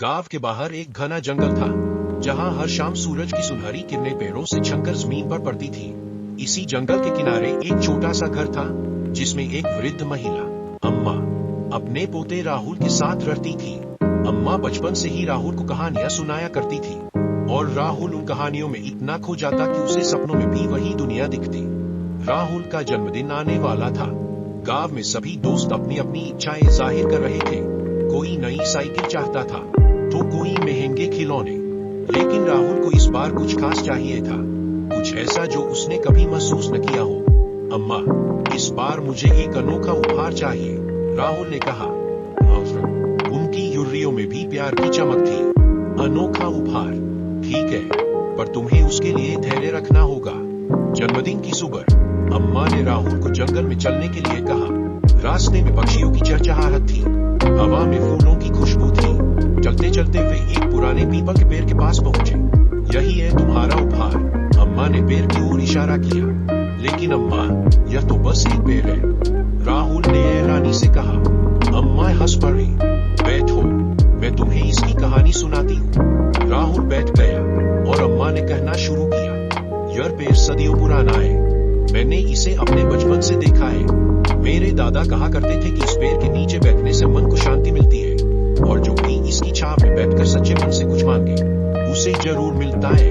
गांव के बाहर एक घना जंगल था, जहां हर शाम सूरज की सुनहरी किरणें पेड़ों से छनकर जमीन पर पड़ती थी। इसी जंगल के किनारे एक छोटा सा घर था, जिसमें एक वृद्ध महिला अम्मा अपने पोते राहुल के साथ रहती थी। अम्मा बचपन से ही राहुल को कहानियां सुनाया करती थी, और राहुल उन कहानियों में इतना खो जाता कि उसे सपनों में भी वही दुनिया दिखती। राहुल का जन्मदिन आने वाला था। गांव में सभी दोस्त अपनी अपनी इच्छाएं जाहिर कर रहे थे। कोई नई साइकिल चाहता था, तो कोई महंगे खिलौने। लेकिन राहुल को इस बार कुछ खास चाहिए था, कुछ ऐसा जो उसने कभी महसूस न किया हो। अम्मा, इस बार मुझे एक अनोखा उपहार चाहिए, राहुल ने कहा। उनकी युर्रियों में भी प्यार की चमक थी। अनोखा उपहार, ठीक है, पर तुम्हें उसके लिए धैर्य रखना होगा। जन्मदिन की सुबह अम्मा ने राहुल को जंगल में चलने के लिए कहा। रास्ते में पक्षियों की चहचहाहट थी, हवा में फूलों की खुशबू थी। चलते चलते वे एक पुराने पीपल के पेड़ के पास पहुंचे। यही है तुम्हारा उपहार, अम्मा ने पेड़ की ओर इशारा किया। लेकिन अम्मा, यह तो बस एक पेड़ है, राहुल ने हैरानी से कहा। अम्मा हंस पड़ी। बैठो, मैं तुम्हें इसकी कहानी सुनाती हूँ। राहुल बैठ गया और अम्मा ने कहना शुरू किया। यह पेड़ सदियों पुराना है, मैंने इसे अपने बचपन से देखा है। मेरे दादा कहा करते थे कि इस पेड़ के नीचे बैठने से मन को शांति मिलती है, और जो भी इसकी छाव में बैठकर सच्चे मन से कुछ मांगे, उसे जरूर मिलता है।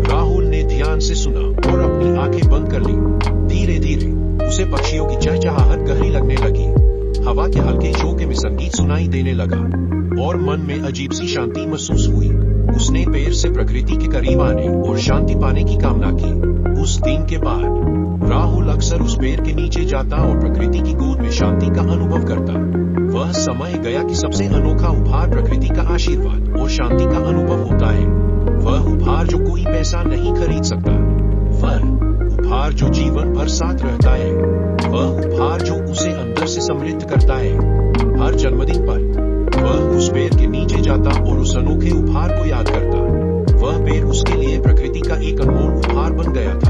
राहुल ने ध्यान से सुना और अपनी आंखें बंद कर ली। धीरे धीरे उसे पक्षियों की चहचहाहट गहरी लगने लगी। हवा के हल्के झोंके में संगीत सुनाई देने लगा, और मन में अजीब सी शांति महसूस हुई। उसने पेड़ से प्रकृति के करीब आने और शांति पाने की कामना की। उस दिन के बाद राहुल अक्सर उस पेड़ के नीचे जाता और प्रकृति की गोद में शांति का अनुभव करता। वह समय गया कि सबसे अनोखा उपहार प्रकृति का आशीर्वाद और शांति का अनुभव होता है। वह उपहार जो कोई पैसा नहीं खरीद सकता, वह उपहार जो जीवन भर साथ रहता है, वह उपहार जो उसे अंदर से समृद्ध करता है। हर जन्मदिन पर वह उस पेड़ के नीचे जाता और उस अनोखे उपहार को याद करता। वह पेड़ उसके लिए प्रकृति का एक अनमोल उपहार बन गया था।